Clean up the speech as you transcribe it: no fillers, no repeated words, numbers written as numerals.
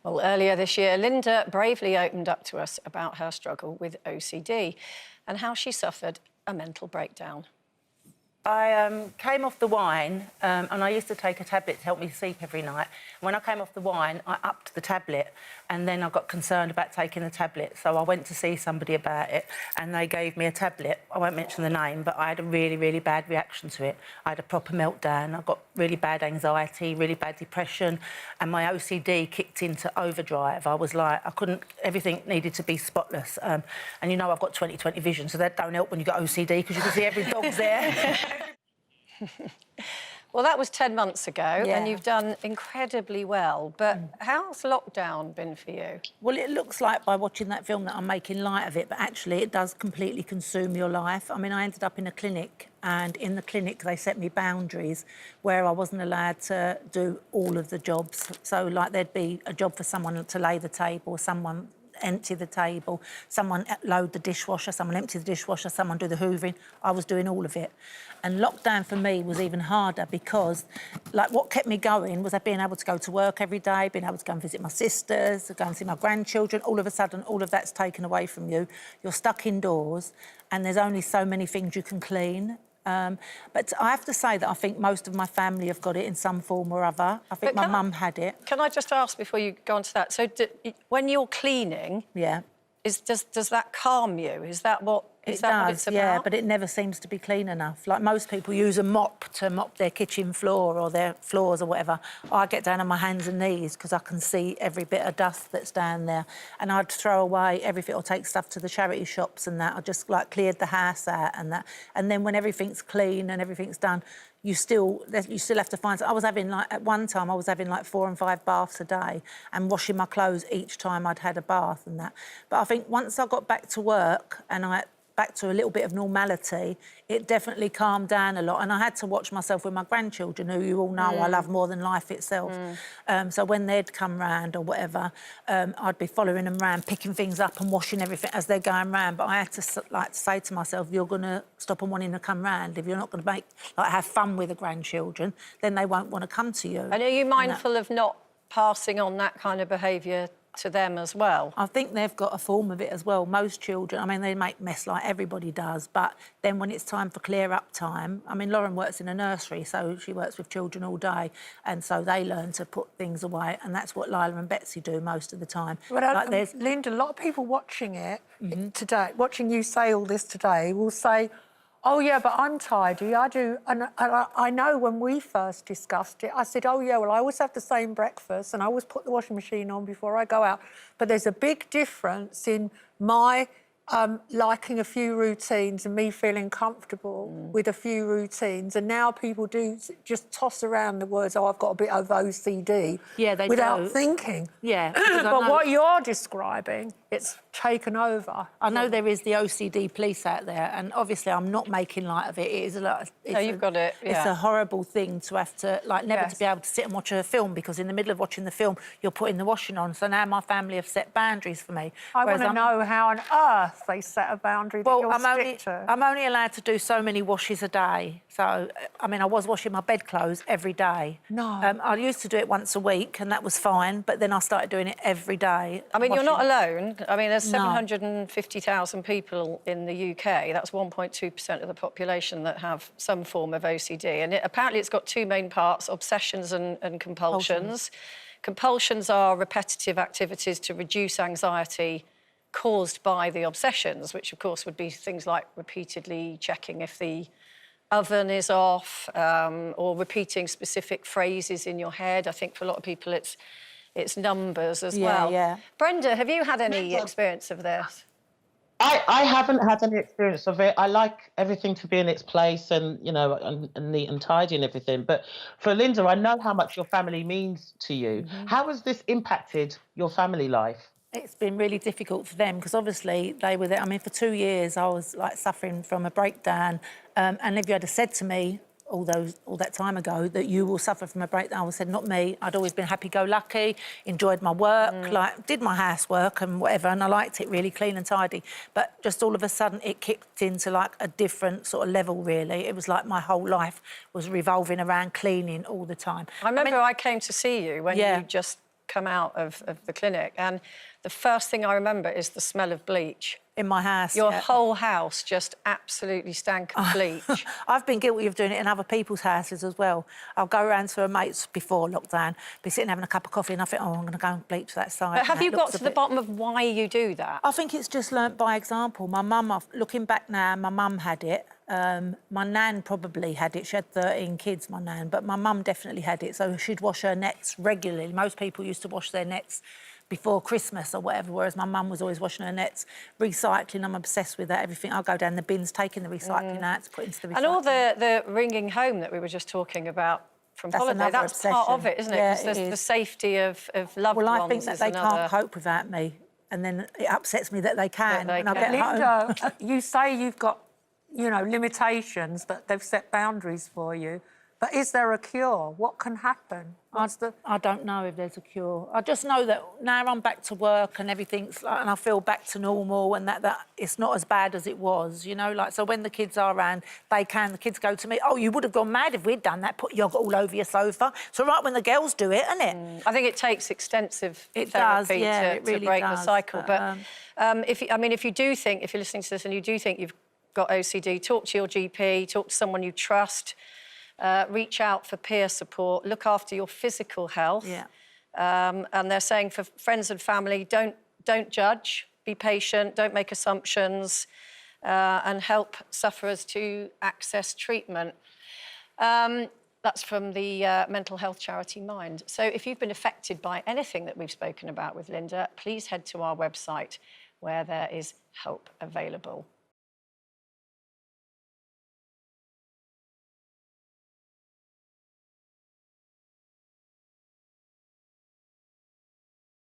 Well, earlier this year, Linda bravely opened up to us about her struggle with OCD and how she suffered a mental breakdown. I came off the wine and I used to take a tablet to help me sleep every night. When I came off the wine, I upped the tablet and then I got concerned about taking the tablet. So I went to see somebody about it and they gave me a tablet. I won't mention the name, but I had a really, really bad reaction to it. I had a proper meltdown. I got really bad anxiety, really bad depression, and my OCD kicked into overdrive. I was like, everything needed to be spotless. And you know I've got 20/20 vision, so that don't help when you've got OCD because you can see every dog's there. Well, that was 10 months ago, Yeah. and you've done incredibly well. But how's lockdown been for you? Well, it looks like by watching that film that I'm making light of it, but actually it does completely consume your life. I mean, I ended up in a clinic, and in the clinic they set me boundaries where I wasn't allowed to do all of the jobs. So, like, there'd be a job for someone to lay the table, someone empty the table, someone load the dishwasher, someone empty the dishwasher, someone do the hoovering. I was doing all of it. And lockdown for me was even harder because, like, what kept me going was being able to go to work every day, being able to go and visit my sisters, go and see my grandchildren. All of a sudden, all of that's taken away from you. You're stuck indoors and there's only so many things you can clean. But I have to say that I think most of my family have got it in some form or other. I think my mum had it. Can I just ask before you go on to that? So when you're cleaning, yeah, does that calm you? Is that what it's about? Yeah, but it never seems to be clean enough. Like, most people use a mop to mop their kitchen floor or their floors or whatever. I get down on my hands and knees because I can see every bit of dust that's down there, and I'd throw away everything or take stuff to the charity shops and that. I just, like, cleared the house out and that. And then when everything's clean and everything's done, you still have to find... I was having, like, at one time, I was having, like, 4 and 5 baths a day and washing my clothes each time I'd had a bath and that. But I think once I got back to work and back to a little bit of normality, it definitely calmed down a lot. And I had to watch myself with my grandchildren, who you all know I love more than life itself. So when they'd come round or whatever, I'd be following them round, picking things up and washing everything as they're going round. But I had to, like, say to myself, you're going to stop them wanting to come round. If you're not going to have fun with the grandchildren, then they won't want to come to you. And are you mindful of not passing on that kind of behaviour to them as well? I think they've got a form of it as well. Most children, I mean, they make mess like everybody does, but then when it's time for clear-up time... I mean, Lauren works in a nursery, so she works with children all day, and so they learn to put things away, and that's what Lila and Betsy do most of the time. But Linda, a lot of people watching it today, watching you say all this today, will say, oh, yeah, but I'm tidy, I do. And I know when we first discussed it, I said, oh, yeah, well, I always have the same breakfast and I always put the washing machine on before I go out. But there's a big difference in my liking a few routines and me feeling comfortable with a few routines. And now people do just toss around the words, oh, I've got a bit of OCD. Yeah, they without do. thinking. Yeah. But what you're describing, it's taken over. I know there is the OCD police out there, and obviously I'm not making light of it. It is a lot. No, you've got it, yeah. It's a horrible thing to have to, like, never to be able to sit and watch a film because in the middle of watching the film, you're putting the washing on. So now my family have set boundaries for me. I want to know how on earth they set a boundary that you'll stick to. I'm only allowed to do so many washes a day. So, I mean, I was washing my bedclothes every day. No. I used to do it once a week, and that was fine, but then I started doing it every day. I mean, you're not alone. I mean, there's 750,000 people in the UK. That's 1.2% of the population that have some form of OCD. And apparently it's got 2 main parts, obsessions and compulsions. Compulsions are repetitive activities to reduce anxiety caused by the obsessions, which, of course, would be things like repeatedly checking if the oven is off or repeating specific phrases in your head. I think for a lot of people it's numbers as well. Yeah. Brenda, have you had any experience of this? I haven't had any experience of it. I like everything to be in its place and, you know, and neat and tidy and everything. But for Linda, I know how much your family means to you. How has this impacted your family life? It's been really difficult for them because obviously they were there. I mean, for 2 years I was, like, suffering from a breakdown, and if you had said to me all that time ago that you will suffer from a breakdown, I would have said, not me. I'd always been happy-go-lucky, enjoyed my work, like, did my housework and whatever, and I liked it really clean and tidy. But just all of a sudden it kicked into, like, a different sort of level, really. It was like my whole life was revolving around cleaning all the time. I remember I came to see you when you just come out of the clinic, and the first thing I remember is the smell of bleach. In my house. Your whole house just absolutely stank of bleach. I've been guilty of doing it in other people's houses as well. I'll go around to a mate's before lockdown, be sitting having a cup of coffee, and I think, oh, I'm going to go and bleach that side. But have you got to the bottom of why you do that? I think it's just learnt by example. My mum, looking back now, my mum had it. My nan probably had it. She had 13 kids, my nan, but my mum definitely had it. So she'd wash her nets regularly. Most people used to wash their nets before Christmas or whatever, whereas my mum was always washing her nets, recycling. I'm obsessed with that. Everything. I'll go down the bins, taking the recycling out, put into the recycling. And all the ringing home that we were just talking about from holiday, that's obsession. Part of it, isn't it? Yeah, Because it is. The safety of loved ones. Well, I think that they another... can't cope without me, and then it upsets me that they can. That they when I can. get home. Linda, you say you've got, you know, limitations, that they've set boundaries for you. But is there a cure? What can happen? I don't know if there's a cure. I just know that now I'm back to work and everything's like, and I feel back to normal, and that it's not as bad as it was, you know. Like, so when the kids are around, the kids go to me, oh, you would have gone mad if we'd done that, put yogurt all over your sofa. It's all right when the girls do it, isn't it? I think it takes extensive It therapy does, yeah, to it really break does, the cycle. but, if you do think, if you're listening to this and you do think you've got OCD, talk to your GP, talk to someone you trust. Reach out for peer support, look after your physical health. Yeah. And they're saying for friends and family, don't judge, be patient, don't make assumptions, and help sufferers to access treatment. That's from the mental health charity Mind. So if you've been affected by anything that we've spoken about with Linda, please head to our website where there is help available.